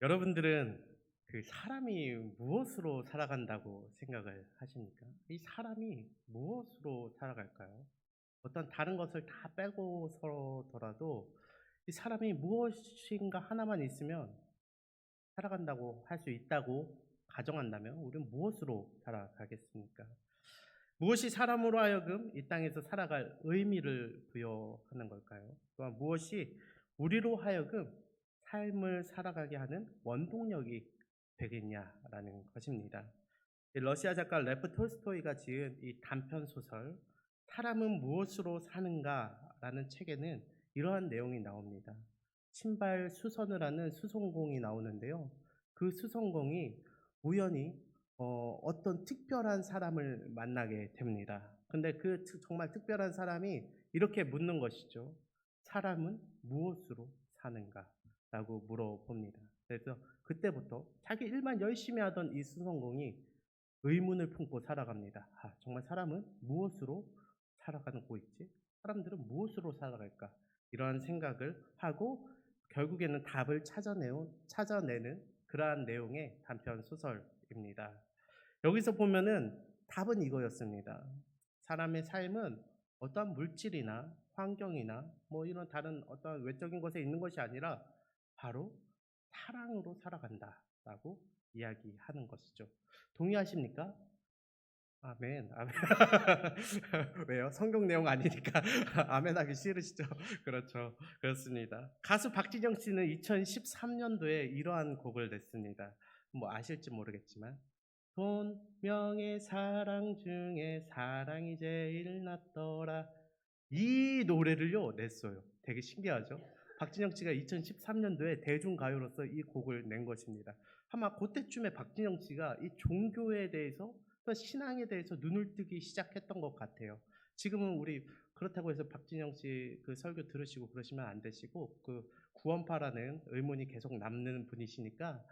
여러분들은 그 사람이 무엇으로 살아간다고 생각을 하십니까? 이 사람이 무엇으로 살아갈까요? 어떤 다른 것을 다 빼고서더라도 이 사람이 무엇인가 하나만 있으면 살아간다고 할 수 있다고 가정한다면 우리는 무엇으로 살아가겠습니까? 무엇이 사람으로 하여금 이 땅에서 살아갈 의미를 부여하는 걸까요? 또한 무엇이 우리로 하여금 삶을 살아가게 하는 원동력이 되겠냐라는 것입니다. 이 러시아 작가 레프 톨스토이가 지은 이 단편 소설 사람은 무엇으로 사는가라는 책에는 이러한 내용이 나옵니다. 신발 수선을 하는 수선공이 나오는데요. 그 수선공이 우연히 어떤 특별한 사람을 만나게 됩니다. 근데 그 정말 특별한 사람이 이렇게 묻는 것이죠. 사람은 무엇으로 사는가? 라고 물어봅니다. 그래서 그때부터 자기 일만 열심히 하던 이 수성공이 의문을 품고 살아갑니다. 아, 정말 사람은 무엇으로 살아가고 있지? 사람들은 무엇으로 살아갈까? 이러한 생각을 하고 결국에는 답을 찾아내는 그러한 내용의 단편 소설입니다. 여기서 보면은 답은 이거였습니다. 사람의 삶은 어떠한 물질이나 환경이나 뭐 이런 다른 어떤 외적인 것에 있는 것이 아니라 바로 사랑으로 살아간다라고 이야기하는 것이죠. 동의하십니까? 아멘. 아멘. 왜요? 성경 내용 아니니까 아멘 하기 싫으시죠? 그렇죠. 그렇습니다. 가수 박진영 씨는 2013년도에 이러한 곡을 냈습니다. 뭐 아실지 모르겠지만 돈, 명예, 사랑 중에 사랑이 제일 낫더라. 이 노래를요 냈어요. 되게 신기하죠? 박진영 씨가 2013년도에 대중가요로서 이 곡을 낸 것입니다. 아마 그때쯤에 박진영 씨가 이 종교에 대해서 또 신앙에 대해서 눈을 뜨기 시작했던 것 같아요. 지금은 우리 그렇다고 해서 박진영 씨 그 설교 들으시고 그러시면 안 되시고 그 구원파라는 의문이 계속 남는 분이시니까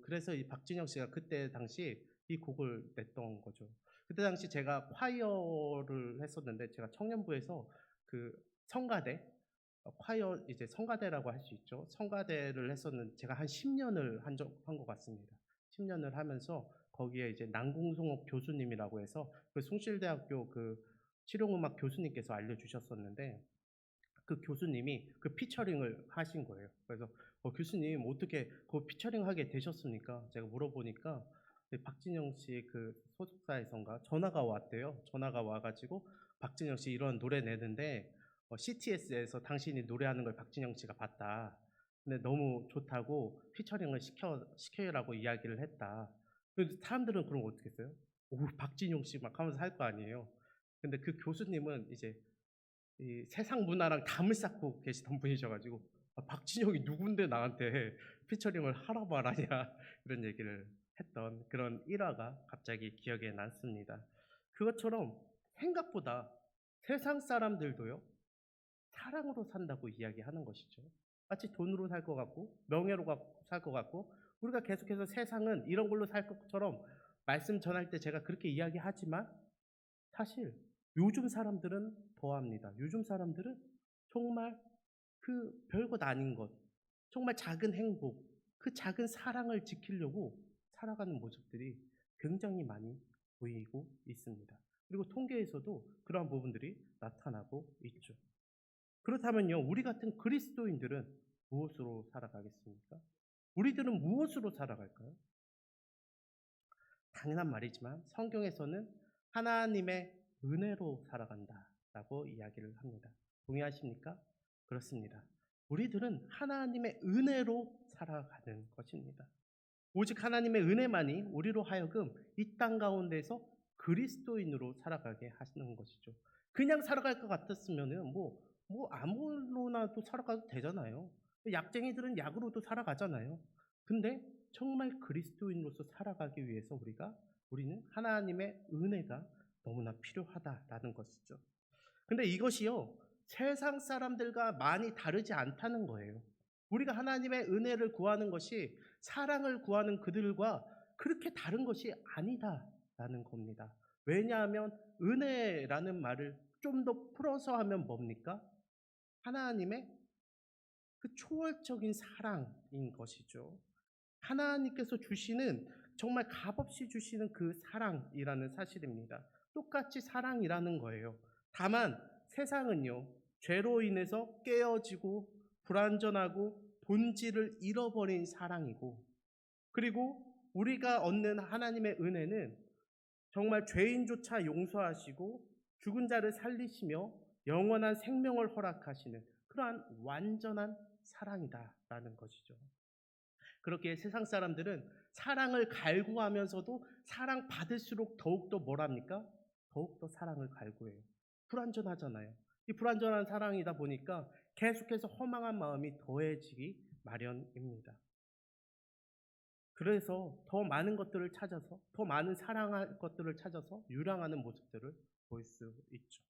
그래서 이 박진영 씨가 그때 당시 이 곡을 냈던 거죠. 그때 당시 제가 콰이어를 했었는데 제가 청년부에서 그 성가대 콰이어 이제 성가대라고 할 수 있죠. 성가대를 했었는데 제가 한 10년을 한 것 같습니다. 10년을 하면서 거기에 이제 남궁성옥 교수님이라고 해서 그 숭실대학교 그 실용음악 교수님께서 알려주셨었는데 그 교수님이 그 피처링을 하신 거예요. 그래서 교수님 어떻게 그 피처링하게 되셨습니까? 제가 물어보니까 박진영 씨 그 소속사에선가 전화가 왔대요. 전화가 와가지고 박진영 씨 이런 노래 내는데 CTS에서 당신이 노래하는 걸 박진영 씨가 봤다. 근데 너무 좋다고 피처링을 시켜라고 이야기를 했다. 근데 사람들은 그럼 어떻게 했어요? 오, 박진영 씨 막 하면서 할 거 아니에요. 근데 그 교수님은 이제 이 세상 문화랑 담을 쌓고 계시던 분이셔가지고 아, 박진영이 누군데 나한테 피처링을 하라고 말하냐 이런 얘기를 했던 그런 일화가 갑자기 기억에 남습니다. 그것처럼 생각보다 세상 사람들도요 사랑으로 산다고 이야기하는 것이죠. 마치 돈으로 살 것 같고 명예로 살 것 같고 우리가 계속해서 세상은 이런 걸로 살 것처럼 말씀 전할 때 제가 그렇게 이야기하지만 사실 요즘 사람들은 더합니다. 요즘 사람들은 정말 그 별것 아닌 것, 정말 작은 행복, 그 작은 사랑을 지키려고 살아가는 모습들이 굉장히 많이 보이고 있습니다. 그리고 통계에서도 그러한 부분들이 나타나고 있죠. 그렇다면요, 우리 같은 그리스도인들은 무엇으로 살아가겠습니까? 우리들은 무엇으로 살아갈까요? 당연한 말이지만 성경에서는 하나님의 은혜로 살아간다라고 이야기를 합니다. 동의하십니까? 그렇습니다. 우리들은 하나님의 은혜로 살아가는 것입니다. 오직 하나님의 은혜만이 우리로 하여금 이 땅 가운데서 그리스도인으로 살아가게 하시는 것이죠. 그냥 살아갈 것 같았으면은 뭐 아무로나도 살아가도 되잖아요. 약쟁이들은 약으로도 살아가잖아요. 근데 정말 그리스도인으로서 살아가기 위해서 우리는 하나님의 은혜가 너무나 필요하다라는 것이죠. 근데 이것이요, 세상 사람들과 많이 다르지 않다는 거예요. 우리가 하나님의 은혜를 구하는 것이 사랑을 구하는 그들과 그렇게 다른 것이 아니다라는 겁니다. 왜냐하면 은혜라는 말을 좀 더 풀어서 하면 뭡니까? 하나님의 그 초월적인 사랑인 것이죠. 하나님께서 주시는 정말 값없이 주시는 그 사랑이라는 사실입니다. 똑같이 사랑이라는 거예요. 다만 세상은요, 죄로 인해서 깨어지고 불완전하고 본질을 잃어버린 사랑이고, 그리고 우리가 얻는 하나님의 은혜는 정말 죄인조차 용서하시고 죽은 자를 살리시며 영원한 생명을 허락하시는 그러한 완전한 사랑이다라는 것이죠. 그렇게 세상 사람들은 사랑을 갈구하면서도 사랑 받을수록 더욱더 뭐랍니까? 더욱더 사랑을 갈구해요. 불완전하잖아요. 이 불완전한 사랑이다 보니까 계속해서 허망한 마음이 더해지기 마련입니다. 그래서 더 많은 것들을 찾아서, 더 많은 사랑할 것들을 찾아서 유랑하는 모습들을 볼 수 있죠.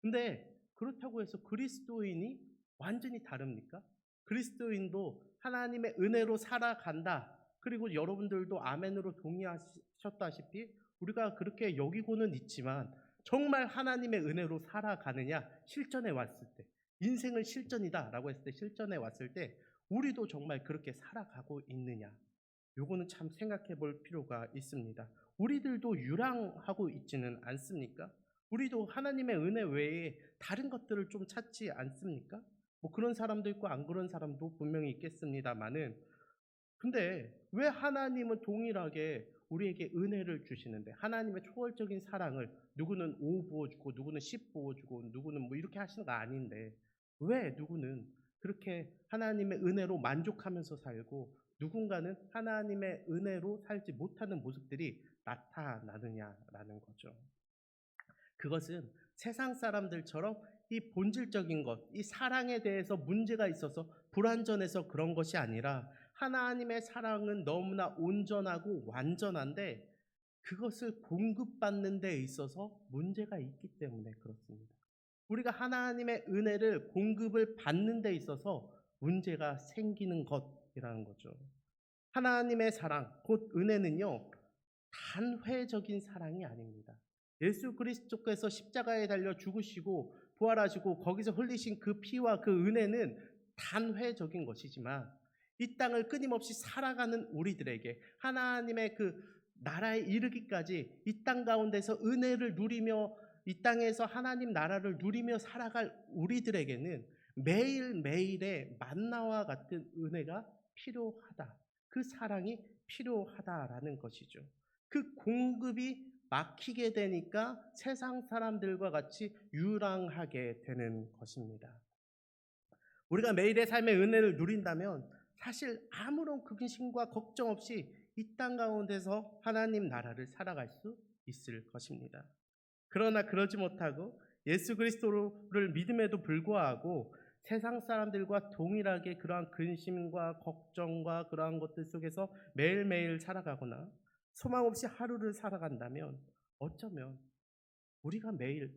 근데 그렇다고 해서 그리스도인이 완전히 다릅니까? 그리스도인도 하나님의 은혜로 살아간다. 그리고 여러분들도 아멘으로 동의하셨다시피 우리가 그렇게 여기고는 있지만 정말 하나님의 은혜로 살아가느냐? 실전에 왔을 때, 인생은 실전이다라고 했을 때, 실전에 왔을 때 우리도 정말 그렇게 살아가고 있느냐? 요거는 참 생각해 볼 필요가 있습니다. 우리들도 유랑하고 있지는 않습니까? 우리도 하나님의 은혜 외에 다른 것들을 좀 찾지 않습니까? 뭐 그런 사람도 있고 안 그런 사람도 분명히 있겠습니다만은, 근데 왜 하나님은 동일하게 우리에게 은혜를 주시는데, 하나님의 초월적인 사랑을 누구는 5 부어주고 누구는 10 부어주고 누구는 뭐 이렇게 하시는 거 아닌데, 왜 누구는 그렇게 하나님의 은혜로 만족하면서 살고 누군가는 하나님의 은혜로 살지 못하는 모습들이 나타나느냐라는 거죠. 그것은 세상 사람들처럼 이 본질적인 것, 이 사랑에 대해서 문제가 있어서 불완전해서 그런 것이 아니라, 하나님의 사랑은 너무나 온전하고 완전한데 그것을 공급받는 데 있어서 문제가 있기 때문에 그렇습니다. 우리가 하나님의 은혜를 공급을 받는 데 있어서 문제가 생기는 것이라는 거죠. 하나님의 사랑, 곧 은혜는요, 단회적인 사랑이 아닙니다. 예수 그리스도께서 십자가에 달려 죽으시고 부활하시고 거기서 흘리신 그 피와 그 은혜는 단회적인 것이지만, 이 땅을 끊임없이 살아가는 우리들에게 하나님의 그 나라에 이르기까지 이 땅 가운데서 은혜를 누리며 이 땅에서 하나님 나라를 누리며 살아갈 우리들에게는 매일매일의 만나와 같은 은혜가 필요하다. 그 사랑이 필요하다라는 것이죠. 그 공급이 막히게 되니까 세상 사람들과 같이 유랑하게 되는 것입니다. 우리가 매일의 삶의 은혜를 누린다면 사실 아무런 근심과 걱정 없이 이 땅 가운데서 하나님 나라를 살아갈 수 있을 것입니다. 그러나 그러지 못하고 예수 그리스도를 믿음에도 불구하고 세상 사람들과 동일하게 그러한 근심과 걱정과 그러한 것들 속에서 매일매일 살아가거나 소망 없이 하루를 살아간다면, 어쩌면 우리가 매일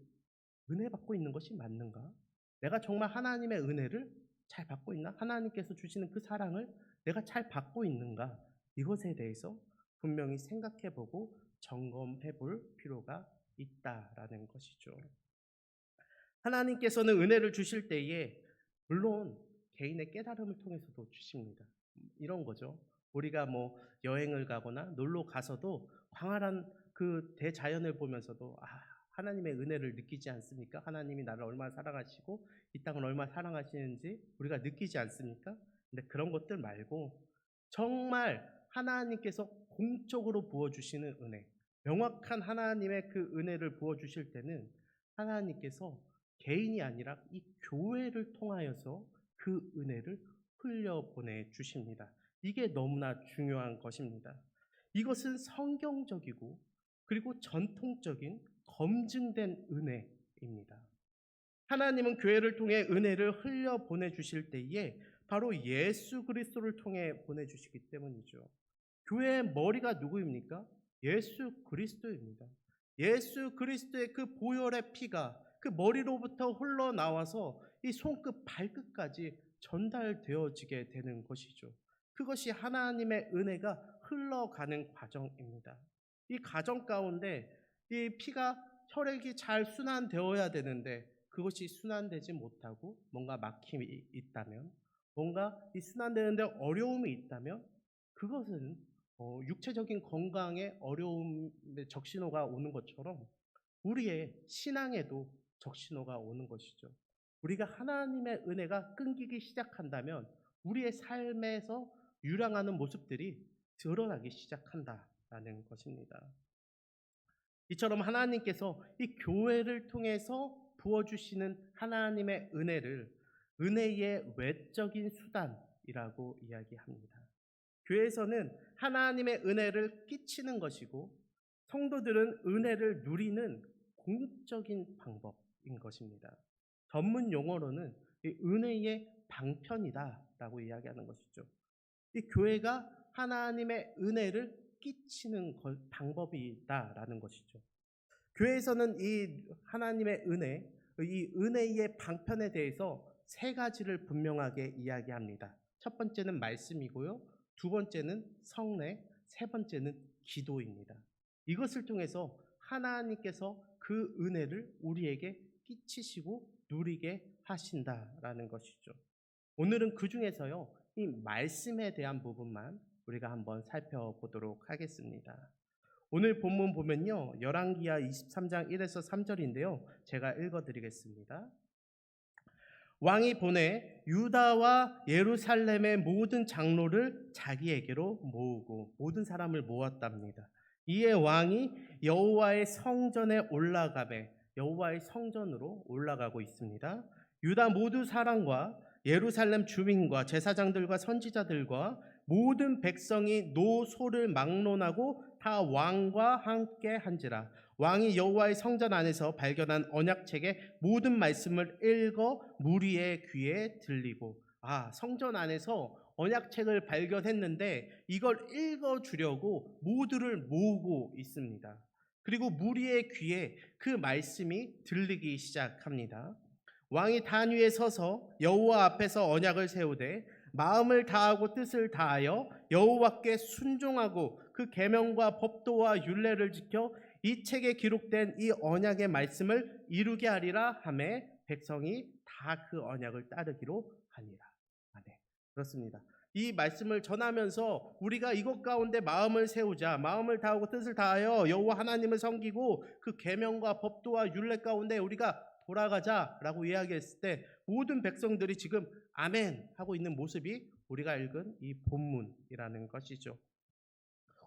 은혜 받고 있는 것이 맞는가? 내가 정말 하나님의 은혜를 잘 받고 있나? 하나님께서 주시는 그 사랑을 내가 잘 받고 있는가? 이것에 대해서 분명히 생각해 보고 점검해 볼 필요가 있다라는 것이죠. 하나님께서는 은혜를 주실 때에 물론 개인의 깨달음을 통해서도 주십니다. 이런 거죠. 우리가 뭐 여행을 가거나 놀러 가서도 광활한 그 대자연을 보면서도 하나님의 은혜를 느끼지 않습니까? 하나님이 나를 얼마나 사랑하시고 이 땅을 얼마나 사랑하시는지 우리가 느끼지 않습니까? 근데 그런 것들 말고 정말 하나님께서 공적으로 부어주시는 은혜, 명확한 하나님의 그 은혜를 부어주실 때는 하나님께서 개인이 아니라 이 교회를 통하여서 그 은혜를 흘려보내 주십니다. 이게 너무나 중요한 것입니다. 이것은 성경적이고 그리고 전통적인 검증된 은혜입니다. 하나님은 교회를 통해 은혜를 흘려보내 주실 때에 바로 예수 그리스도를 통해 보내주시기 때문이죠. 교회의 머리가 누구입니까? 예수 그리스도입니다. 예수 그리스도의 그 보혈의 피가 그 머리로부터 흘러나와서 이 손끝 발끝까지 전달되어지게 되는 것이죠. 그것이 하나님의 은혜가 흘러가는 과정입니다. 이 과정 가운데 이 피가 혈액이 잘 순환되어야 되는데 그것이 순환되지 못하고 뭔가 막힘이 있다면, 뭔가 이 순환되는데 어려움이 있다면 그것은 육체적인 건강에 어려움의 적신호가 오는 것처럼 우리의 신앙에도 적신호가 오는 것이죠. 우리가 하나님의 은혜가 끊기기 시작한다면 우리의 삶에서 유랑하는 모습들이 드러나기 시작한다라는 것입니다. 이처럼 하나님께서 이 교회를 통해서 부어주시는 하나님의 은혜를 은혜의 외적인 수단이라고 이야기합니다. 교회에서는 하나님의 은혜를 끼치는 것이고 성도들은 은혜를 누리는 공적인 방법인 것입니다. 전문 용어로는 이 은혜의 방편이다라고 이야기하는 것이죠. 이 교회가 하나님의 은혜를 끼치는 방법이다라는 것이죠. 교회에서는 이 하나님의 은혜, 이 은혜의 방편에 대해서 세 가지를 분명하게 이야기합니다. 첫 번째는 말씀이고요. 두 번째는 성례, 세 번째는 기도입니다. 이것을 통해서 하나님께서 그 은혜를 우리에게 끼치시고 누리게 하신다라는 것이죠. 오늘은 그 중에서요, 이 말씀에 대한 부분만 우리가 한번 살펴보도록 하겠습니다. 오늘 본문 보면요, 열왕기하 23장 1에서 3절인데요. 제가 읽어드리겠습니다. 왕이 보내 유다와 예루살렘의 모든 장로를 자기에게로 모으고 모든 사람을 모았답니다. 이에 왕이 여호와의 성전에 올라가매 여호와의 성전으로 올라가고 있습니다. 유다 모두 사람과 예루살렘 주민과 제사장들과 선지자들과 모든 백성이 노소를 막론하고 다 왕과 함께 한지라. 왕이 여호와의 성전 안에서 발견한 언약책의 모든 말씀을 읽어 무리의 귀에 들리고, 성전 안에서 언약책을 발견했는데 이걸 읽어주려고 모두를 모으고 있습니다. 그리고 무리의 귀에 그 말씀이 들리기 시작합니다. 왕이 단 위에 서서 여호와 앞에서 언약을 세우되 마음을 다하고 뜻을 다하여 여호와께 순종하고 그 계명과 법도와 율례를 지켜 이 책에 기록된 이 언약의 말씀을 이루게 하리라 하매 백성이 다 그 언약을 따르기로 하니라. 네, 그렇습니다. 이 말씀을 전하면서 우리가 이것 가운데 마음을 세우자, 마음을 다하고 뜻을 다하여 여호와 하나님을 섬기고 그 계명과 법도와 율례 가운데 우리가 돌아가자라고 이야기했을 때 모든 백성들이 지금 아멘 하고 있는 모습이 우리가 읽은 이 본문이라는 것이죠.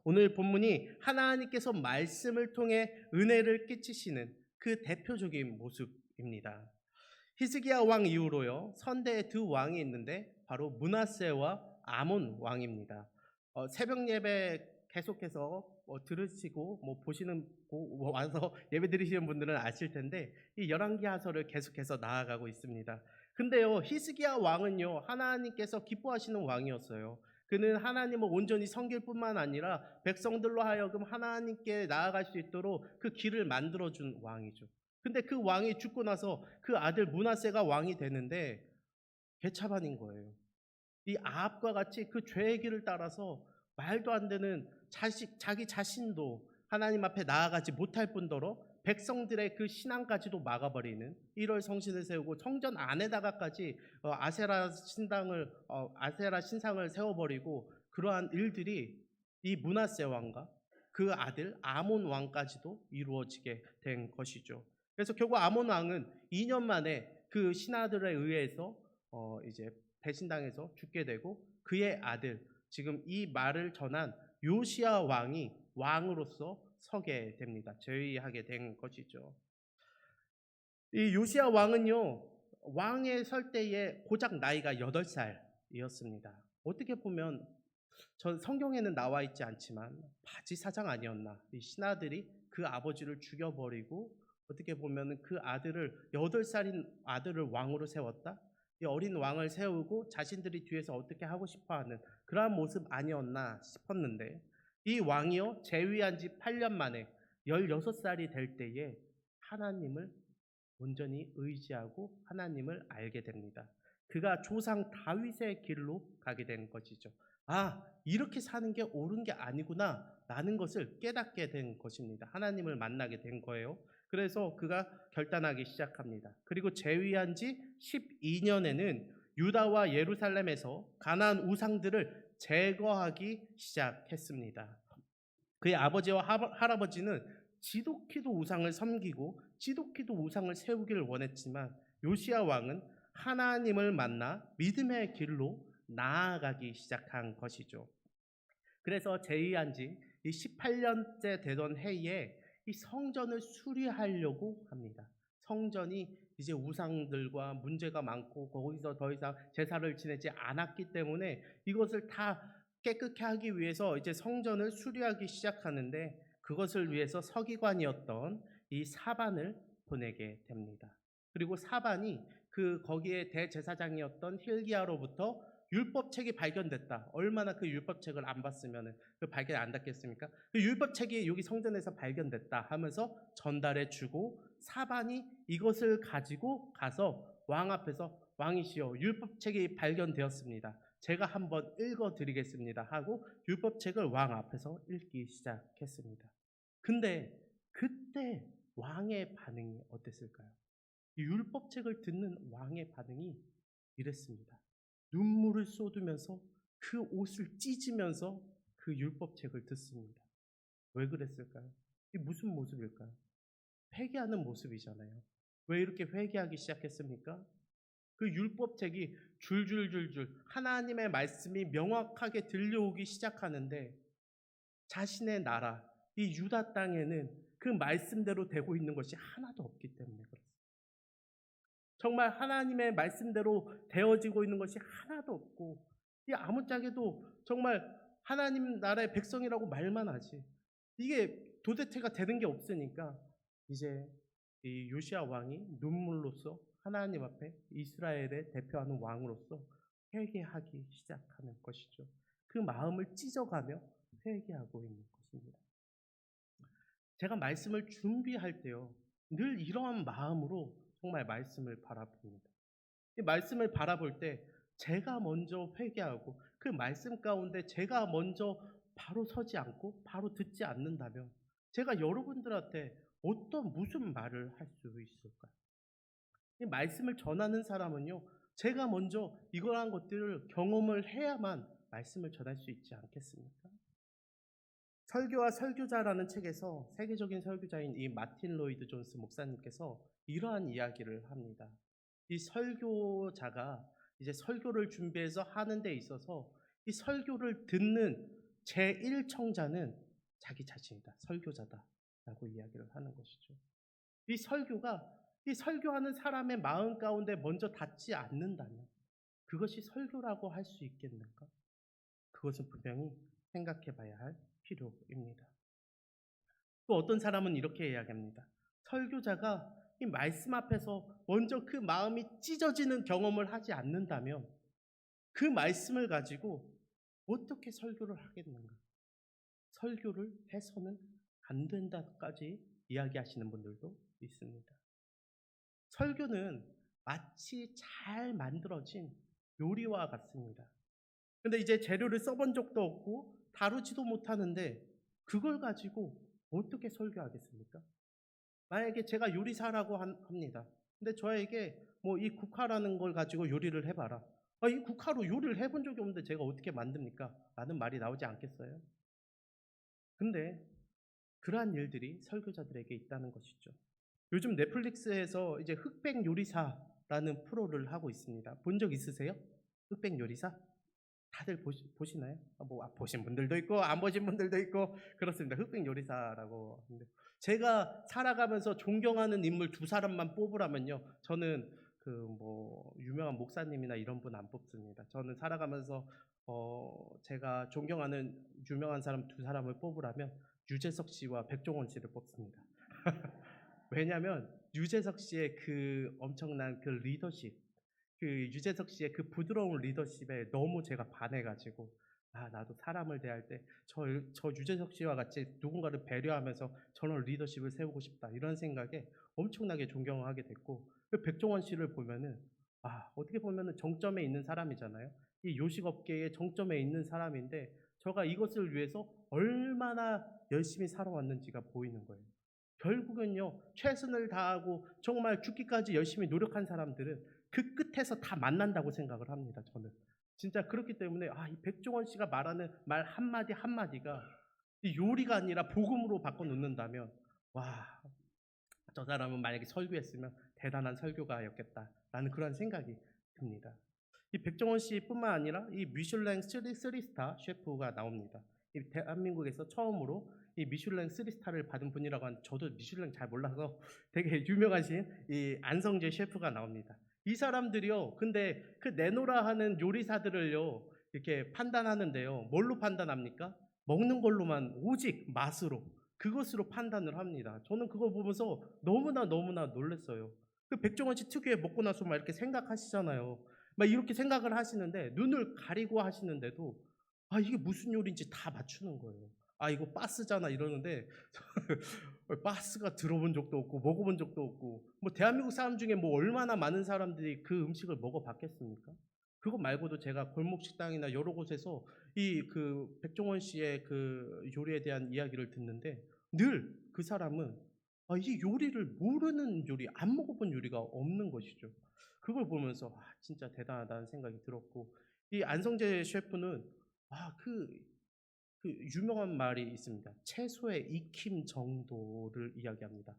오늘 본문이 하나님께서 말씀을 통해 은혜를 끼치시는 그 대표적인 모습입니다. 히스기야 왕 이후로요, 선대의 두 왕이 있는데 바로 므낫세와 아몬 왕입니다. 새벽 예배 계속해서 들으시고 보시는 와서 예배 드리시는 분들은 아실 텐데 이 열왕기하서를 계속해서 나아가고 있습니다. 근데요, 히스기야 왕은요, 하나님께서 기뻐하시는 왕이었어요. 그는 하나님을 온전히 섬길 뿐만 아니라 백성들로 하여금 하나님께 나아갈 수 있도록 그 길을 만들어준 왕이죠. 근데 그 왕이 죽고 나서 그 아들 므낫세가 왕이 되는데 개차반인 거예요. 이 아합과 같이 그 죄의 길을 따라서 말도 안 되는 자기 자신도 하나님 앞에 나아가지 못할 뿐더러 백성들의 그 신앙까지도 막아버리는 1월 성신을 세우고 성전 안에다가까지 아세라 신상을 세워버리고 그러한 일들이 이 므낫세 왕과 그 아들 아몬 왕까지도 이루어지게 된 것이죠. 그래서 결국 아몬 왕은 2년 만에 그 신하들에 의해서 이제 배신당해서 죽게 되고 그의 아들, 지금 이 말을 전한 요시야 왕이 왕으로서 서게 됩니다. 재위하게 된 것이죠. 이 요시야 왕은요, 왕에 설 때에 고작 나이가 8살이었습니다. 어떻게 보면 전 성경에는 나와 있지 않지만 바지사장 아니었나. 이 신하들이 그 아버지를 죽여버리고 어떻게 보면 그 아들을 8살인 아들을 왕으로 세웠다. 이 어린 왕을 세우고 자신들이 뒤에서 어떻게 하고 싶어하는 그러한 모습 아니었나 싶었는데 이 왕이요, 재위한 지 8년 만에 16살이 될 때에 하나님을 온전히 의지하고 하나님을 알게 됩니다. 그가 조상 다윗의 길로 가게 된 것이죠. 이렇게 사는 게 옳은 게 아니구나 라는 것을 깨닫게 된 것입니다. 하나님을 만나게 된 거예요. 그래서 그가 결단하기 시작합니다. 그리고 재위한 지 12년에는 유다와 예루살렘에서 가나안 우상들을 제거하기 시작했습니다. 그의 아버지와 할아버지는 지독히도 우상을 섬기고 지독히도 우상을 세우기를 원했지만 요시야 왕은 하나님을 만나 믿음의 길로 나아가기 시작한 것이죠. 그래서 재위한 지 18년째 되던 해에 이 성전을 수리하려고 합니다. 성전이 이제 우상들과 문제가 많고 거기서 더 이상 제사를 지내지 않았기 때문에 이것을 다 깨끗게 하기 위해서 이제 성전을 수리하기 시작하는데, 그것을 위해서 서기관이었던 이 사반을 보내게 됩니다. 그리고 사반이 거기에 대제사장이었던 힐기야로부터 율법책이 발견됐다. 얼마나 그 율법책을 안 봤으면 그 발견 안 됐겠습니까? 그 율법책이 여기 성전에서 발견됐다 하면서 전달해 주고, 사반이 이것을 가지고 가서 왕 앞에서 왕이시여 율법책이 발견되었습니다. 제가 한번 읽어 드리겠습니다 하고 율법책을 왕 앞에서 읽기 시작했습니다. 근데 그때 왕의 반응이 어땠을까요? 이 율법책을 듣는 왕의 반응이 이랬습니다. 눈물을 쏟으면서 그 옷을 찢으면서 그 율법책을 듣습니다. 왜 그랬을까요? 이 무슨 모습일까요? 회개하는 모습이잖아요. 왜 이렇게 회개하기 시작했습니까? 그 율법책이 줄줄줄줄 하나님의 말씀이 명확하게 들려오기 시작하는데, 자신의 나라 이 유다 땅에는 그 말씀대로 되고 있는 것이 하나도 없기 때문에 그렇습니다. 정말 하나님의 말씀대로 되어지고 있는 것이 하나도 없고, 이 아무짝에도 정말 하나님 나라의 백성이라고 말만 하지 이게 도대체가 되는 게 없으니까 이제 이 요시야 왕이 눈물로써 하나님 앞에 이스라엘의 대표하는 왕으로서 회개하기 시작하는 것이죠. 그 마음을 찢어가며 회개하고 있는 것입니다. 제가 말씀을 준비할 때요, 늘 이러한 마음으로 정말 말씀을 바라봅니다. 이 말씀을 바라볼 때 제가 먼저 회개하고 그 말씀 가운데 제가 먼저 바로 서지 않고 바로 듣지 않는다면 제가 여러분들한테 무슨 말을 할 수 있을까요? 이 말씀을 전하는 사람은요, 제가 먼저 이러한 것들을 경험을 해야만 말씀을 전할 수 있지 않겠습니까? 설교와 설교자라는 책에서 세계적인 설교자인 이 마틴 로이드 존스 목사님께서 이러한 이야기를 합니다. 이 설교자가 이제 설교를 준비해서 하는 데 있어서 이 설교를 듣는 제1청자는 자기 자신이다. 설교자다라고 이야기를 하는 것이죠. 이 설교가 이 설교하는 사람의 마음 가운데 먼저 닿지 않는다면 그것이 설교라고 할 수 있겠는가? 그것은 분명히 생각해 봐야 할 필요입니다. 또 어떤 사람은 이렇게 이야기합니다. 설교자가 이 말씀 앞에서 먼저 그 마음이 찢어지는 경험을 하지 않는다면 그 말씀을 가지고 어떻게 설교를 하겠는가? 설교를 해서는 안 된다까지 이야기하시는 분들도 있습니다. 설교는 마치 잘 만들어진 요리와 같습니다. 근데 이제 재료를 써본 적도 없고 다루지도 못하는데 그걸 가지고 어떻게 설교하겠습니까? 만약에 제가 요리사라고 합니다. 근데 저에게 뭐 이 국화라는 걸 가지고 요리를 해봐라. 이 국화로 요리를 해본 적이 없는데 제가 어떻게 만듭니까? 라는 말이 나오지 않겠어요? 근데 그러한 일들이 설교자들에게 있다는 것이죠. 요즘 넷플릭스에서 이제 흑백 요리사라는 프로를 하고 있습니다. 본 적 있으세요? 흑백 요리사? 다들 보시나요? 보신 분들도 있고 안 보신 분들도 있고 그렇습니다. 흑백 요리사라고 하는데, 제가 살아가면서 존경하는 인물 두 사람만 뽑으라면요, 저는 유명한 목사님이나 이런 분 안 뽑습니다. 저는 살아가면서 제가 존경하는 유명한 사람 두 사람을 뽑으라면 유재석 씨와 백종원 씨를 뽑습니다. 왜냐하면 유재석 씨의 그 엄청난 그 리더십, 그 유재석 씨의 그 부드러운 리더십에 너무 제가 반해가지고 나도 사람을 대할 때 저 유재석 씨와 같이 누군가를 배려하면서 저런 리더십을 세우고 싶다, 이런 생각에 엄청나게 존경하게 됐고, 그 백종원 씨를 보면은 어떻게 보면은 정점에 있는 사람이잖아요. 이 요식업계의 정점에 있는 사람인데 저가 이것을 위해서 얼마나 열심히 살아왔는지가 보이는 거예요. 결국은요, 최선을 다하고 정말 죽기까지 열심히 노력한 사람들은 그 끝에서 다 만난다고 생각을 합니다, 저는. 진짜 그렇기 때문에 이 백종원 씨가 말하는 말 한마디 한마디가 이 요리가 아니라 복음으로 바꿔 놓는다면 와, 저 사람은 만약에 설교했으면 대단한 설교가였겠다라는 그런 생각이 듭니다. 이 백종원 씨뿐만 아니라 이 미슐랭 3스타 셰프가 나옵니다. 이 대한민국에서 처음으로 이 미슐랭 3스타를 받은 분이라고 한, 저도 미슐랭 잘 몰라서 되게 유명하신 이 안성재 셰프가 나옵니다. 이 사람들이요, 근데 그 내노라 하는 요리사들을요 이렇게 판단하는데요, 뭘로 판단합니까? 먹는 걸로만, 오직 맛으로, 그것으로 판단을 합니다. 저는 그거 보면서 너무나 너무나 놀랐어요. 그 백종원 씨 특유의 먹고 나서 막 이렇게 생각하시잖아요. 막 이렇게 생각을 하시는데 눈을 가리고 하시는데도 이게 무슨 요리인지 다 맞추는 거예요. 이거 빠스잖아 이러는데 빠스가 들어본 적도 없고 먹어본 적도 없고, 뭐 대한민국 사람 중에 뭐 얼마나 많은 사람들이 그 음식을 먹어봤겠습니까? 그거 말고도 제가 골목 식당이나 여러 곳에서 이 그 백종원 씨의 그 요리에 대한 이야기를 듣는데 늘 그 사람은 이 요리를 모르는 요리, 안 먹어본 요리가 없는 것이죠. 그걸 보면서 진짜 대단하다는 생각이 들었고, 이 안성재 셰프는 그 유명한 말이 있습니다. 채소의 익힘 정도를 이야기합니다.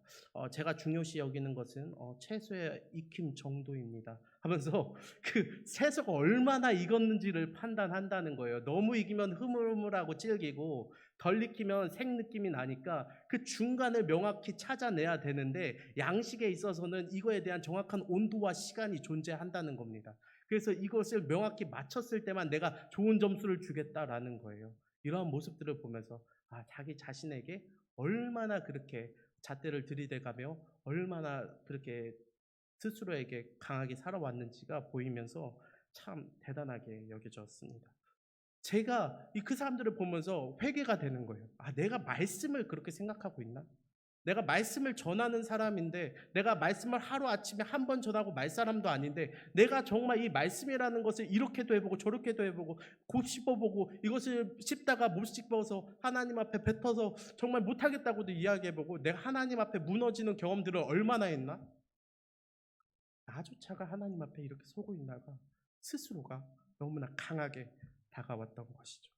제가 중요시 여기는 것은 채소의 익힘 정도입니다 하면서 그 채소가 얼마나 익었는지를 판단한다는 거예요. 너무 익으면 흐물흐물하고 질기고 덜 익히면 생 느낌이 나니까 그 중간을 명확히 찾아내야 되는데, 양식에 있어서는 이거에 대한 정확한 온도와 시간이 존재한다는 겁니다. 그래서 이것을 명확히 맞췄을 때만 내가 좋은 점수를 주겠다라는 거예요. 이러한 모습들을 보면서 자기 자신에게 얼마나 그렇게 잣대를 들이대가며 얼마나 그렇게 스스로에게 강하게 살아왔는지가 보이면서 참 대단하게 여겨졌습니다. 제가 그 사람들을 보면서 회개가 되는 거예요. 내가 말씀을 그렇게 생각하고 있나? 내가 말씀을 전하는 사람인데, 내가 말씀을 하루아침에 한 번 전하고 말 사람도 아닌데, 내가 정말 이 말씀이라는 것을 이렇게도 해보고 저렇게도 해보고 곧 씹어보고 이것을 씹다가 못 씹어서 하나님 앞에 뱉어서 정말 못하겠다고도 이야기해보고, 내가 하나님 앞에 무너지는 경험들을 얼마나 했나? 나조차가 하나님 앞에 이렇게 서고 있나가 스스로가 너무나 강하게 다가왔던 것이죠.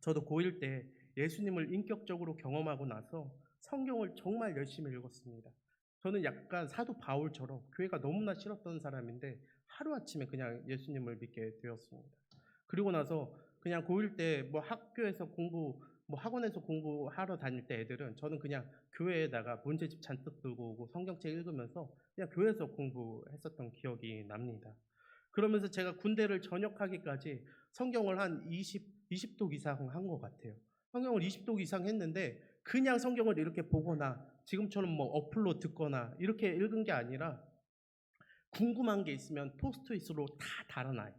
저도 고1 때 예수님을 인격적으로 경험하고 나서 성경을 정말 열심히 읽었습니다. 저는 약간 사도 바울처럼 교회가 너무나 싫었던 사람인데 하루아침에 그냥 예수님을 믿게 되었습니다. 그리고 나서 그냥 고1 때 뭐 학교에서 공부, 뭐 학원에서 공부하러 다닐 때 애들은, 저는 그냥 교회에다가 문제집 잔뜩 들고 오고 성경책 읽으면서 그냥 교회에서 공부했었던 기억이 납니다. 그러면서 제가 군대를 전역하기까지 성경을 한 20독 이상 한 것 같아요. 성경을 20독 이상 했는데 그냥 성경을 이렇게 보거나 지금처럼 뭐 어플로 듣거나 이렇게 읽은 게 아니라, 궁금한 게 있으면 포스트잇으로 다 달아놔요.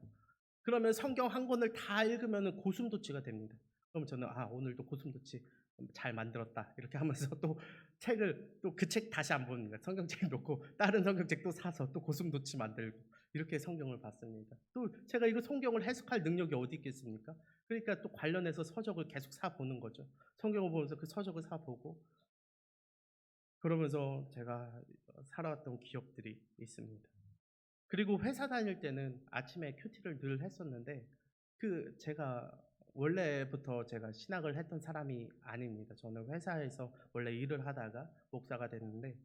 그러면 성경 한 권을 다 읽으면 고슴도치가 됩니다. 그럼 저는 오늘도 고슴도치 잘 만들었다 이렇게 하면서 또 책을, 또 그 책 다시 안 봅니다. 성경책 놓고 다른 성경책 또 사서 또 고슴도치 만들고 이렇게 성경을 봤습니다. 또 제가 이거 성경을 해석할 능력이 어디 있겠습니까? 그러니까 또 관련해서 서적을 계속 사보는 거죠. 성경을 보면서 그 서적을 사보고, 그러면서 제가 살아왔던 기억들이 있습니다. 그리고 회사 다닐 때는 아침에 큐티를 늘 했었는데, 제가 원래부터 제가 신학을 했던 사람이 아닙니다. 저는 회사에서 원래 일을 하다가 목사가 됐는데,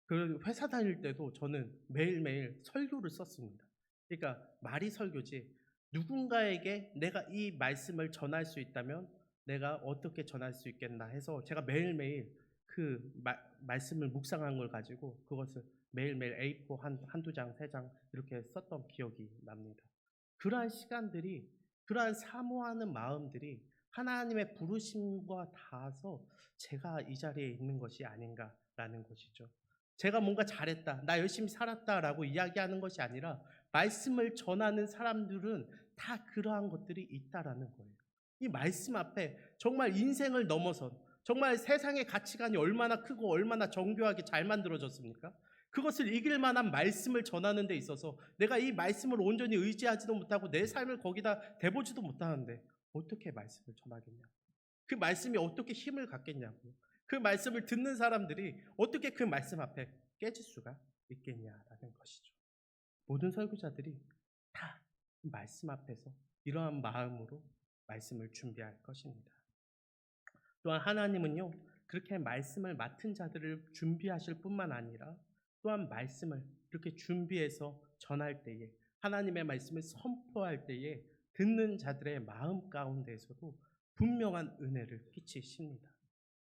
그 회사 다닐 때도 저는 매일매일 설교를 썼습니다. 그러니까 말이 설교지, 누군가에게 내가 이 말씀을 전할 수 있다면 내가 어떻게 전할 수 있겠나 해서 제가 매일매일 말씀을 묵상한 걸 가지고 그것을 매일매일 A4 한두 장, 세 장 이렇게 썼던 기억이 납니다. 그러한 시간들이, 그러한 사모하는 마음들이 하나님의 부르심과 닿아서 제가 이 자리에 있는 것이 아닌가라는 것이죠. 제가 뭔가 잘했다, 나 열심히 살았다라고 이야기하는 것이 아니라, 말씀을 전하는 사람들은 다 그러한 것들이 있다라는 거예요. 이 말씀 앞에 정말 인생을 넘어선, 정말 세상의 가치관이 얼마나 크고 얼마나 정교하게 잘 만들어졌습니까? 그것을 이길 만한 말씀을 전하는 데 있어서 내가 이 말씀을 온전히 의지하지도 못하고 내 삶을 거기다 대보지도 못하는데 어떻게 말씀을 전하겠냐? 그 말씀이 어떻게 힘을 갖겠냐고요. 그 말씀을 듣는 사람들이 어떻게 그 말씀 앞에 깨질 수가 있겠냐라는 것이죠. 모든 설교자들이 다 말씀 앞에서 이러한 마음으로 말씀을 준비할 것입니다. 또한 하나님은요, 그렇게 말씀을 맡은 자들을 준비하실 뿐만 아니라 또한 말씀을 이렇게 준비해서 전할 때에, 하나님의 말씀을 선포할 때에 듣는 자들의 마음 가운데에서도 분명한 은혜를 끼치십니다.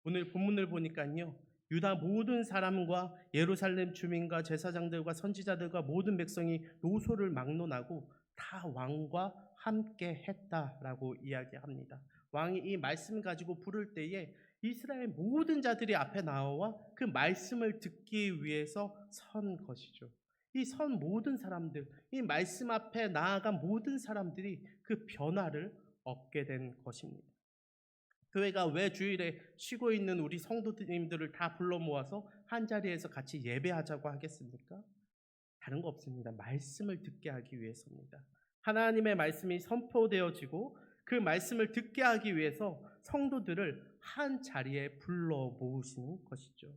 오늘 본문을 보니까요, 유다 모든 사람과 예루살렘 주민과 제사장들과 선지자들과 모든 백성이 노소를 막론하고 다 왕과 함께 했다라고 이야기합니다. 왕이 이 말씀 가지고 부를 때에 이스라엘 모든 자들이 앞에 나와 그 말씀을 듣기 위해서 선 것이죠. 이 선 모든 사람들, 이 말씀 앞에 나아간 모든 사람들이 그 변화를 얻게 된 것입니다. 교회가 왜 주일에 쉬고 있는 우리 성도님들을 다 불러 모아서 한 자리에서 같이 예배하자고 하겠습니까? 다른 거 없습니다. 말씀을 듣게 하기 위해서입니다. 하나님의 말씀이 선포되어지고 그 말씀을 듣게 하기 위해서 성도들을 한 자리에 불러 모으시는 것이죠.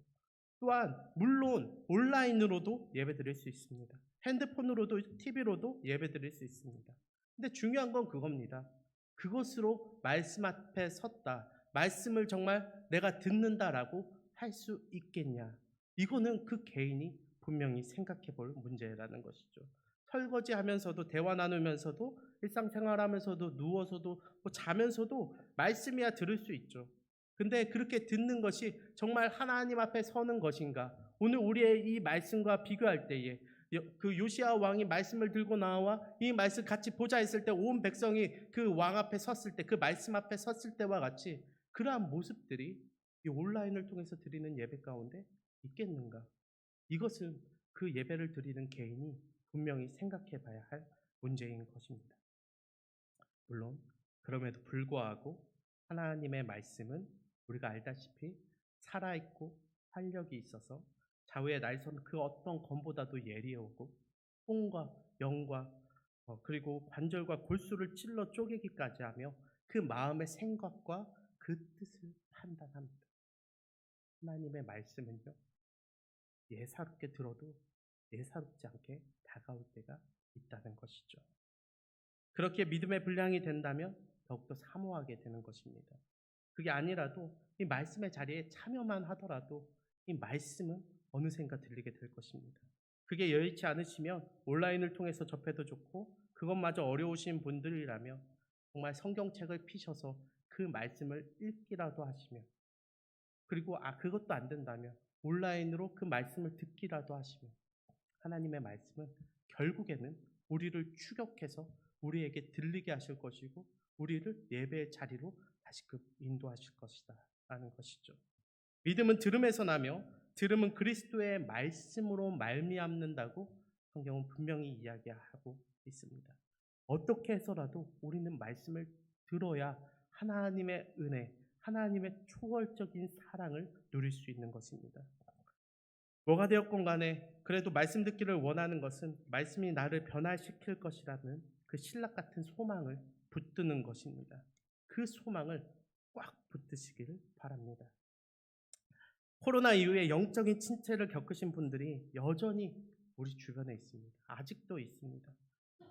또한 물론 온라인으로도 예배드릴 수 있습니다. 핸드폰으로도 TV로도 예배드릴 수 있습니다. 근데 중요한 건 그겁니다. 그것으로 말씀 앞에 섰다, 말씀을 정말 내가 듣는다라고 할 수 있겠냐? 이거는 그 개인이 분명히 생각해 볼 문제라는 것이죠. 설거지 하면서도, 대화 나누면서도, 일상생활하면서도, 누워서도, 자면서도 말씀이야 들을 수 있죠. 근데 그렇게 듣는 것이 정말 하나님 앞에 서는 것인가? 오늘 우리의 이 말씀과 비교할 때에 그 요시야 왕이 말씀을 들고 나와 이 말씀 같이 보자 했을 때 온 백성이 그 왕 앞에 섰을 때, 그 말씀 앞에 섰을 때와 같이 그러한 모습들이 이 온라인을 통해서 드리는 예배 가운데 있겠는가? 이것은 그 예배를 드리는 개인이 분명히 생각해 봐야 할 문제인 것입니다. 물론 그럼에도 불구하고 하나님의 말씀은 우리가 알다시피 살아있고 활력이 있어서 좌우의 날선 그 어떤 검보다도 예리하고 손과 영과 그리고 관절과 골수를 찔러 쪼개기까지 하며 그 마음의 생각과 그 뜻을 판단합니다. 하나님의 말씀은요, 예사롭게 들어도 예사롭지 않게 다가올 때가 있다는 것이죠. 그렇게 믿음의 분량이 된다면 더욱더 사모하게 되는 것입니다. 그게 아니라도 이 말씀의 자리에 참여만 하더라도 이 말씀은 어느샌가 들리게 될 것입니다. 그게 여의치 않으시면 온라인을 통해서 접해도 좋고, 그것마저 어려우신 분들이라면 정말 성경책을 피셔서 그 말씀을 읽기라도 하시며, 그리고 그것도 안 된다면 온라인으로 그 말씀을 듣기라도 하시며, 하나님의 말씀은 결국에는 우리를 추격해서 우리에게 들리게 하실 것이고 우리를 예배의 자리로 다시금 인도하실 것이다 라는 것이죠. 믿음은 들음에서 나며 들음은 그리스도의 말씀으로 말미암는다고 성경은 분명히 이야기하고 있습니다. 어떻게 해서라도 우리는 말씀을 들어야 하나님의 은혜, 하나님의 초월적인 사랑을 누릴 수 있는 것입니다. 뭐가 되었건 간에 그래도 말씀 듣기를 원하는 것은 말씀이 나를 변화시킬 것이라는 그 신락 같은 소망을 붙드는 것입니다. 그 소망을 꽉 붙드시기를 바랍니다. 코로나 이후에 영적인 침체를 겪으신 분들이 여전히 우리 주변에 있습니다. 아직도 있습니다.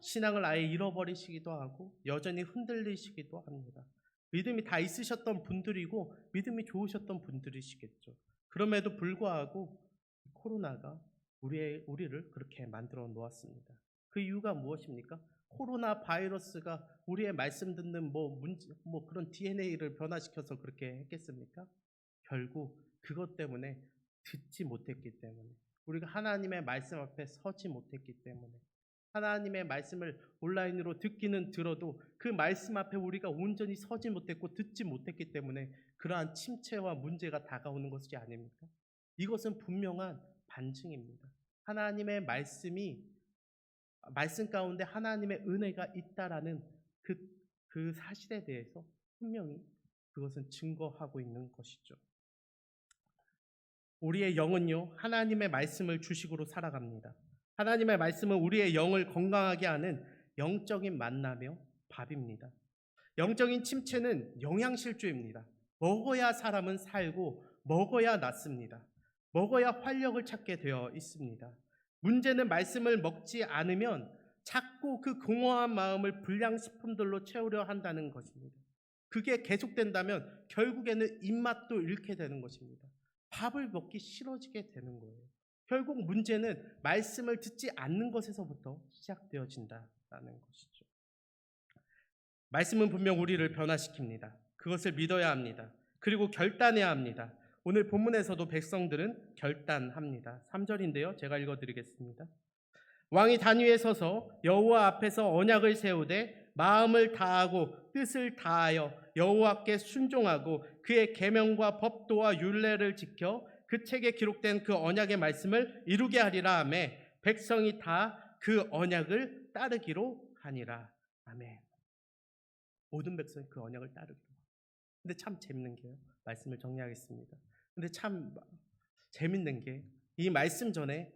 신앙을 아예 잃어버리시기도 하고 여전히 흔들리시기도 합니다. 믿음이 다 있으셨던 분들이고 믿음이 좋으셨던 분들이시겠죠. 그럼에도 불구하고 코로나가 우리를 그렇게 만들어 놓았습니다. 그 이유가 무엇입니까? 코로나 바이러스가 우리의 말씀 듣는 그런 DNA를 변화시켜서 그렇게 했겠습니까? 결국 그것 때문에 듣지 못했기 때문에, 우리가 하나님의 말씀 앞에 서지 못했기 때문에, 하나님의 말씀을 온라인으로 듣기는 들어도 그 말씀 앞에 우리가 온전히 서지 못했고 듣지 못했기 때문에 그러한 침체와 문제가 다가오는 것이 아닙니까? 이것은 분명한 반증입니다. 하나님의 말씀 가운데 하나님의 은혜가 있다라는 그 사실에 대해서 분명히 그것은 증거하고 있는 것이죠. 우리의 영은요, 하나님의 말씀을 주식으로 살아갑니다. 하나님의 말씀은 우리의 영을 건강하게 하는 영적인 만나며 밥입니다. 영적인 침체는 영양실조입니다. 먹어야 사람은 살고 먹어야 낫습니다. 먹어야 활력을 찾게 되어 있습니다. 문제는 말씀을 먹지 않으면 자꾸 그 공허한 마음을 불량식품들로 채우려 한다는 것입니다. 그게 계속된다면 결국에는 입맛도 잃게 되는 것입니다. 밥을 먹기 싫어지게 되는 거예요. 결국 문제는 말씀을 듣지 않는 것에서부터 시작되어진다는 것이죠. 말씀은 분명 우리를 변화시킵니다. 그것을 믿어야 합니다. 그리고 결단해야 합니다. 오늘 본문에서도 백성들은 결단합니다. 3절인데요. 제가 읽어드리겠습니다. 왕이 단 위에 서서 여호와 앞에서 언약을 세우되 마음을 다하고 뜻을 다하여 여호와께 순종하고 그의 계명과 법도와 율례를 지켜 그 책에 기록된 그 언약의 말씀을 이루게 하리라 하며 백성이 다 그 언약을 따르기로 하니라. 아멘. 모든 백성이 그 언약을 따르기로. 근데 참 재밌는 게요. 말씀을 정리하겠습니다. 근데 참 재밌는 게 이 말씀 전에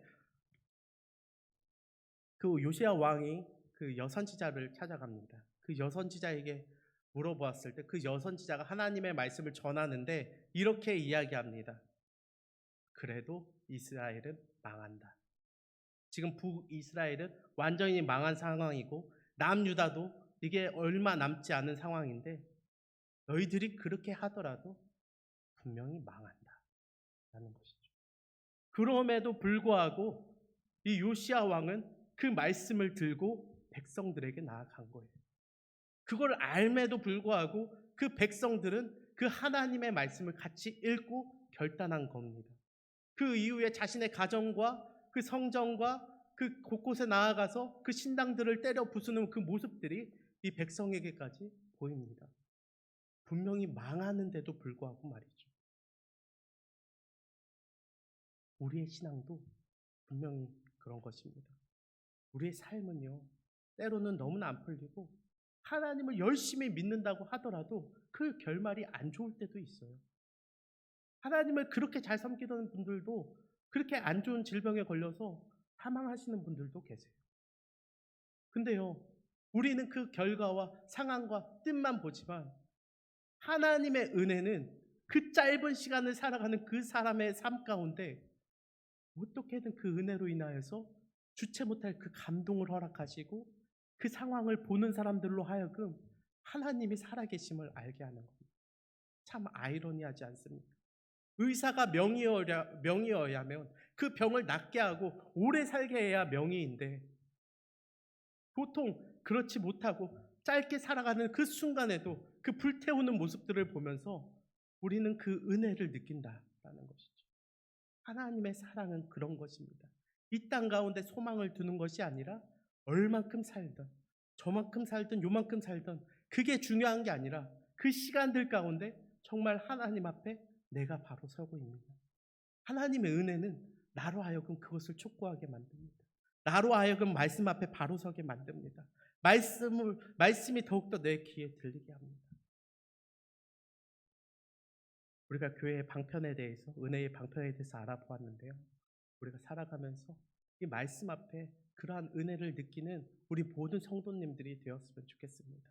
그 요시야 왕이 그 여선지자를 찾아갑니다. 그 여선지자에게 물어보았을 때 그 여선지자가 하나님의 말씀을 전하는데 이렇게 이야기합니다. 그래도 이스라엘은 망한다. 지금 북이스라엘은 완전히 망한 상황이고 남유다도 이게 얼마 남지 않은 상황인데 너희들이 그렇게 하더라도 분명히 망한다라는 것이죠. 그럼에도 불구하고 이 요시야 왕은 그 말씀을 들고 백성들에게 나아간 거예요. 그걸 알매도 불구하고 그 백성들은 그 하나님의 말씀을 같이 읽고 결단한 겁니다. 그 이후에 자신의 가정과 그 성전과 그 곳곳에 나아가서 그 신당들을 때려 부수는 그 모습들이 이 백성에게까지 보입니다. 분명히 망하는데도 불구하고 말이죠. 우리의 신앙도 분명히 그런 것입니다. 우리의 삶은요, 때로는 너무나 안 풀리고 하나님을 열심히 믿는다고 하더라도 그 결말이 안 좋을 때도 있어요. 하나님을 그렇게 잘 섬기던 분들도 그렇게 안 좋은 질병에 걸려서 사망하시는 분들도 계세요. 근데요, 우리는 그 결과와 상황과 뜻만 보지만 하나님의 은혜는 그 짧은 시간을 살아가는 그 사람의 삶 가운데 어떻게든 그 은혜로 인하여서 주체 못할 그 감동을 허락하시고 그 상황을 보는 사람들로 하여금 하나님이 살아계심을 알게 하는 겁니다. 참 아이러니하지 않습니까? 의사가 명의여야면 그 병을 낫게 하고 오래 살게 해야 명의인데 보통 그렇지 못하고 짧게 살아가는 그 순간에도 그 불태우는 모습들을 보면서 우리는 그 은혜를 느낀다라는 것이죠. 하나님의 사랑은 그런 것입니다. 이 땅 가운데 소망을 두는 것이 아니라 얼만큼 살든 저만큼 살든 요만큼 살든 그게 중요한 게 아니라 그 시간들 가운데 정말 하나님 앞에 내가 바로 서고 있는가. 하나님의 은혜는 나로 하여금 그것을 촉구하게 만듭니다. 나로 하여금 말씀 앞에 바로 서게 만듭니다. 말씀이 더욱더 내 귀에 들리게 합니다. 우리가 교회의 방편에 대해서, 은혜의 방편에 대해서 알아보았는데요. 우리가 살아가면서 이 말씀 앞에 그러한 은혜를 느끼는 우리 모든 성도님들이 되었으면 좋겠습니다.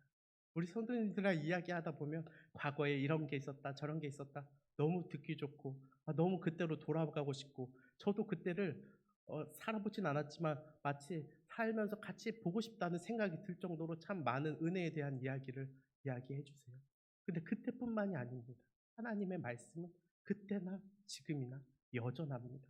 우리 성도님들이랑 이야기하다 보면 과거에 이런 게 있었다, 저런 게 있었다. 너무 듣기 좋고 너무 그때로 돌아가고 싶고 저도 그때를 살아보진 않았지만 마치 살면서 같이 보고 싶다는 생각이 들 정도로 참 많은 은혜에 대한 이야기를 이야기해 주세요. 근데 그때뿐만이 아닙니다. 하나님의 말씀은 그때나 지금이나 여전합니다.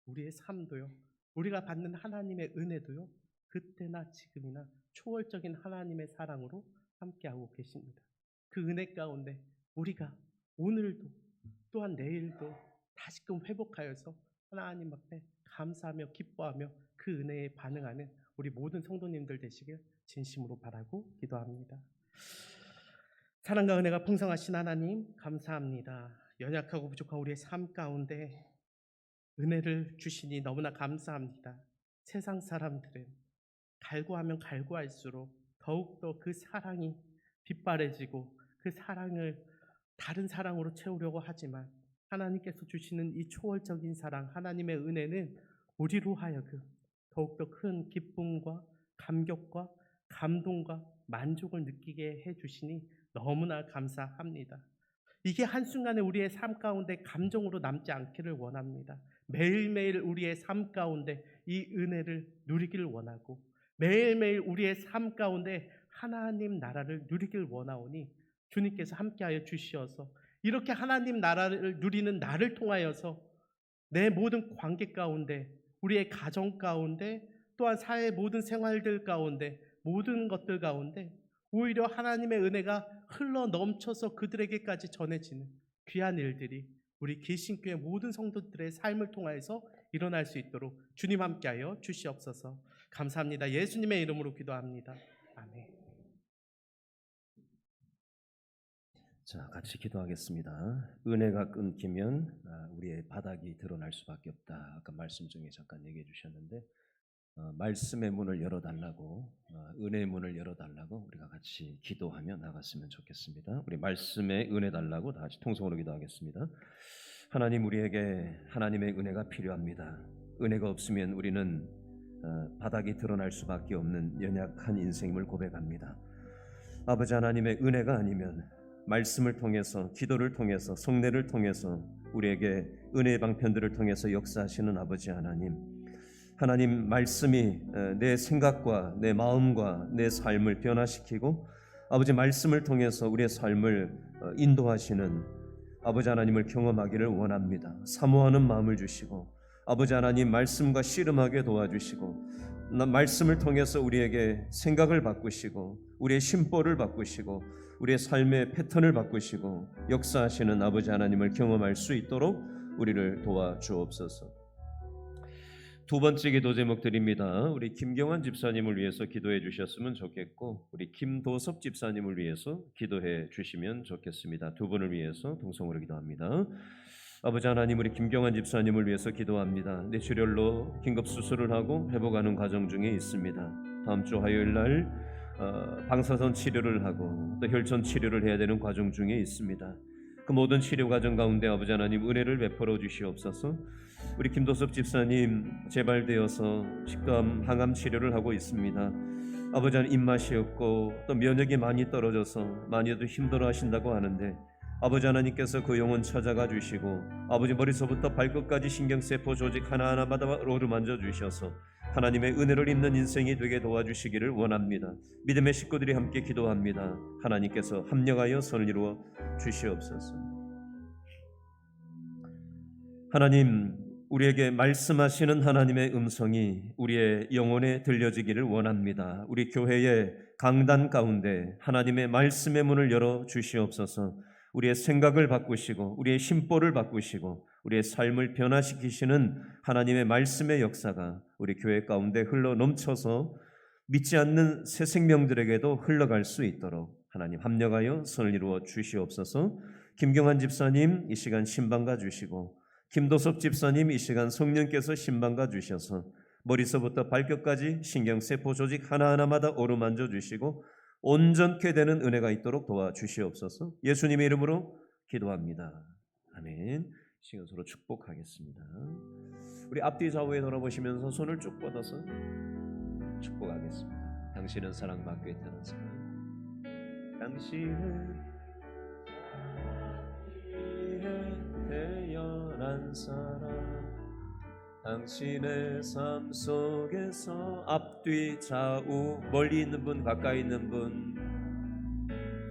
우리의 삶도요. 우리가 받는 하나님의 은혜도요. 그때나 지금이나 초월적인 하나님의 사랑으로 함께하고 계십니다. 그 은혜 가운데 우리가 오늘도 또한 내일도 다시금 회복하여서 하나님 앞에 감사하며 기뻐하며 그 은혜에 반응하는 우리 모든 성도님들 되시길 진심으로 바라고 기도합니다. 사랑과 은혜가 풍성하신 하나님 감사합니다. 연약하고 부족한 우리의 삶 가운데 은혜를 주시니 너무나 감사합니다. 세상 사람들은 갈구하면 갈구할수록 더욱더 그 사랑이 빗바래지고 그 사랑을 다른 사랑으로 채우려고 하지만 하나님께서 주시는 이 초월적인 사랑, 하나님의 은혜는 우리로 하여금 더욱더 큰 기쁨과 감격과 감동과 만족을 느끼게 해주시니 너무나 감사합니다. 이게 한순간에 우리의 삶 가운데 감정으로 남지 않기를 원합니다. 매일매일 우리의 삶 가운데 이 은혜를 누리길 원하고 매일매일 우리의 삶 가운데 하나님 나라를 누리길 원하오니 주님께서 함께하여 주시어서 이렇게 하나님 나라를 누리는 나를 통하여서 내 모든 관계 가운데 우리의 가정 가운데 또한 사회의 모든 생활들 가운데 모든 것들 가운데 오히려 하나님의 은혜가 흘러 넘쳐서 그들에게까지 전해지는 귀한 일들이 우리 기신교회 모든 성도들의 삶을 통하여서 일어날 수 있도록 주님 함께하여 주시옵소서. 감사합니다. 예수님의 이름으로 기도합니다. 아멘. 자, 같이 기도하겠습니다. 은혜가 끊기면 우리의 바닥이 드러날 수밖에 없다. 아까 말씀 중에 잠깐 얘기해 주셨는데 말씀의 문을 열어달라고, 은혜의 문을 열어달라고 우리가 같이 기도하며 나갔으면 좋겠습니다. 우리 말씀에 은혜 달라고 다 같이 통성으로 기도하겠습니다. 하나님, 우리에게 하나님의 은혜가 필요합니다. 은혜가 없으면 우리는 바닥이 드러날 수밖에 없는 연약한 인생임을 고백합니다. 아버지 하나님의 은혜가 아니면 말씀을 통해서, 기도를 통해서, 성례를 통해서 우리에게 은혜의 방편들을 통해서 역사하시는 아버지 하나님, 하나님 말씀이 내 생각과 내 마음과 내 삶을 변화시키고 아버지 말씀을 통해서 우리의 삶을 인도하시는 아버지 하나님을 경험하기를 원합니다. 사모하는 마음을 주시고 아버지 하나님 말씀과 씨름하게 도와주시고 말씀을 통해서 우리에게 생각을 바꾸시고 우리의 심보를 바꾸시고 우리의 삶의 패턴을 바꾸시고 역사하시는 아버지 하나님을 경험할 수 있도록 우리를 도와주옵소서. 두 번째 기도 제목 드립니다. 우리 김경환 집사님을 위해서 기도해 주셨으면 좋겠고 우리 김도섭 집사님을 위해서 기도해 주시면 좋겠습니다. 두 분을 위해서 동성으로 기도합니다. 아버지 하나님, 우리 김경환 집사님을 위해서 기도합니다. 뇌출혈로 긴급 수술을 하고 회복하는 과정 중에 있습니다. 다음 주 화요일 날 방사선 치료를 하고 또 혈전 치료를 해야 되는 과정 중에 있습니다. 그 모든 치료 과정 가운데 아버지 하나님 은혜를 베풀어 주시옵소서. 우리 김도섭 집사님 재발되어서 식도암 항암 치료를 하고 있습니다. 아버지 하나님, 입맛이 없고 또 면역이 많이 떨어져서 많이도 힘들어 하신다고 하는데 아버지 하나님께서 그 영혼 찾아가 주시고 아버지 머리서부터 발끝까지 신경세포 조직 하나하나마다 어루만져 주셔서 하나님의 은혜를 입는 인생이 되게 도와주시기를 원합니다. 믿음의 식구들이 함께 기도합니다. 하나님께서 합력하여 선을 이루어 주시옵소서. 하나님, 우리에게 말씀하시는 하나님의 음성이 우리의 영혼에 들려지기를 원합니다. 우리 교회의 강단 가운데 하나님의 말씀의 문을 열어 주시옵소서. 우리의 생각을 바꾸시고 우리의 심보를 바꾸시고 우리의 삶을 변화시키시는 하나님의 말씀의 역사가 우리 교회 가운데 흘러 넘쳐서 믿지 않는 새 생명들에게도 흘러갈 수 있도록 하나님 합력하여 선을 이루어 주시옵소서. 김경환 집사님 이 시간 신방가 주시고 김도섭 집사님 이 시간 성령께서 신방가 주셔서 머리서부터 발끝까지 신경세포 조직 하나하나마다 어루만져 주시고 온전케 되는 은혜가 있도록 도와주시옵소서. 예수님의 이름으로 기도합니다. 아멘. 시간 서로 축복하겠습니다. 우리 앞뒤 좌우에 돌아보시면서 손을 쭉 뻗어서 축복하겠습니다. 당신은 사랑받고 있다는 사람, 당신은 태어난 사람, 당신의 삶 속에서 앞뒤 좌우 멀리 있는 분 가까이 있는 분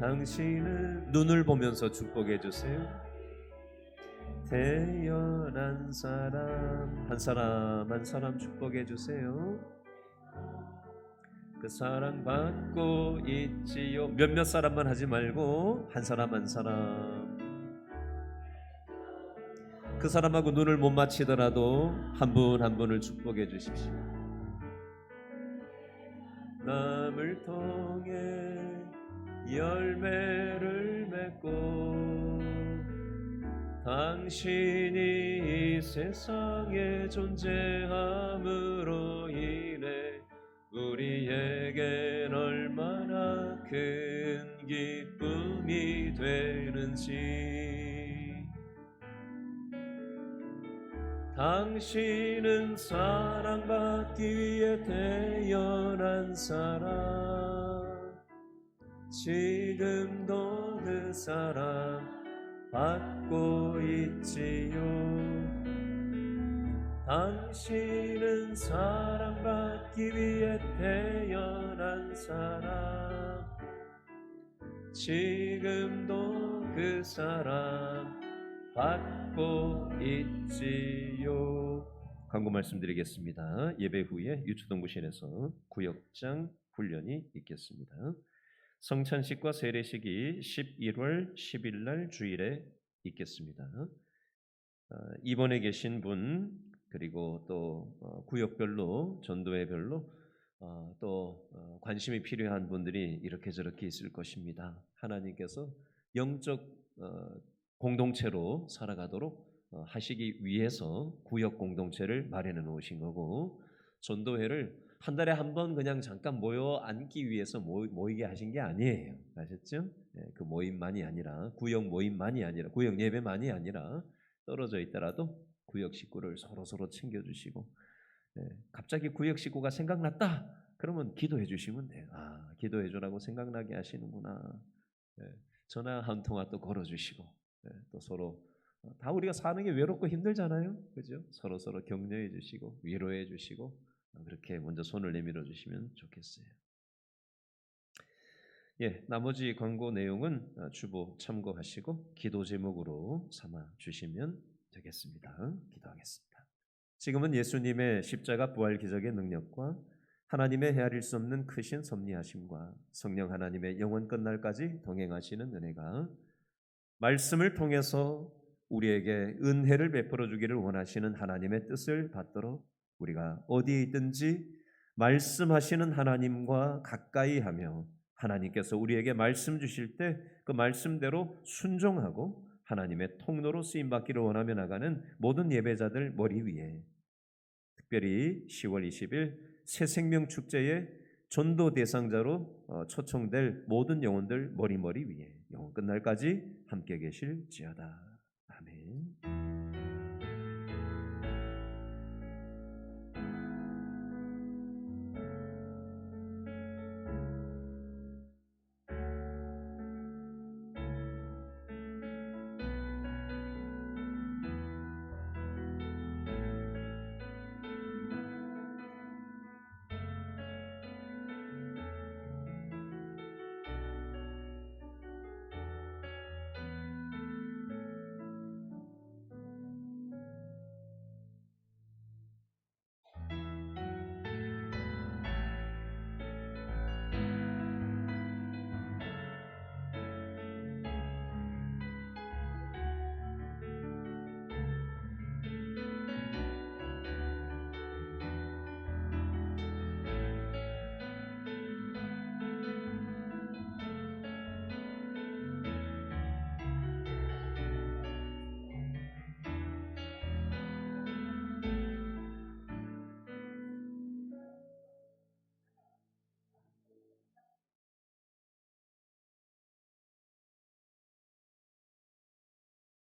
당신은 눈을 보면서 축복해 주세요. 태어난 사람 한 사람 한 사람 축복해 주세요. 그 사랑 받고 있지요. 몇몇 사람만 하지 말고 한 사람 한 사람, 그 사람하고 눈을 못 맞히더라도 한 분 한 분을 축복해 주십시오. 남을 통해 열매를 맺고 당신이 이 세상에 존재함으로 인해 우리에겐 얼마나 큰 기쁨이 되는지. 당신은 사랑받기 위해 태어난 사람, 지금도 그 사랑 받고 있지요. 당신은 사랑받기 위해 태어난 사람, 지금도 그 사랑 받고 있지요. 광고 말씀드리겠습니다. 예배 후에 유초동부신에서 구역장 훈련이 있겠습니다. 성찬식과 세례식이 11월 10일 날 주일에 있겠습니다. 입원해 계신 분, 그리고 또 구역별로 전도회별로 또 관심이 필요한 분들이 이렇게 저렇게 있을 것입니다. 하나님께서 영적 공동체로 살아가도록 하시기 위해서 구역 공동체를 마련해 놓으신 거고, 전도회를 한 달에 한 번 그냥 잠깐 모여 앉기 위해서 모이게 하신 게 아니에요. 아셨죠? 그 모임만이 아니라, 구역 모임만이 아니라, 구역 예배만이 아니라, 떨어져 있더라도 구역 식구를 서로 챙겨주시고, 갑자기 구역 식구가 생각났다 그러면 기도해 주시면 돼요. 아, 기도해 주라고 생각나게 하시는구나. 전화 한 통화 또 걸어주시고, 또 서로 다 우리가 사는 게 외롭고 힘들잖아요, 그죠? 서로 격려해 주시고 위로해 주시고, 그렇게 먼저 손을 내밀어 주시면 좋겠어요. 나머지 광고 내용은 주보 참고하시고 기도 제목으로 삼아 주시면 되겠습니다. 기도하겠습니다. 지금은 예수님의 십자가 부활 기적의 능력과 하나님의 헤아릴 수 없는 크신 섭리하심과 성령 하나님의 영원 끝날까지 동행하시는 은혜가 말씀을 통해서 우리에게 은혜를 베풀어 주기를 원하시는 하나님의 뜻을 받도록 우리가 어디에 있든지 말씀하시는 하나님과 가까이 하며, 하나님께서 우리에게 말씀 주실 때 그 말씀대로 순종하고 하나님의 통로로 쓰임 받기를 원하며 나가는 모든 예배자들 머리 위에, 특별히 10월 20일 새생명 축제에 전도 대상자로 초청될 모든 영혼들 머리 위에 영원 끝날까지 함께 계실지어다.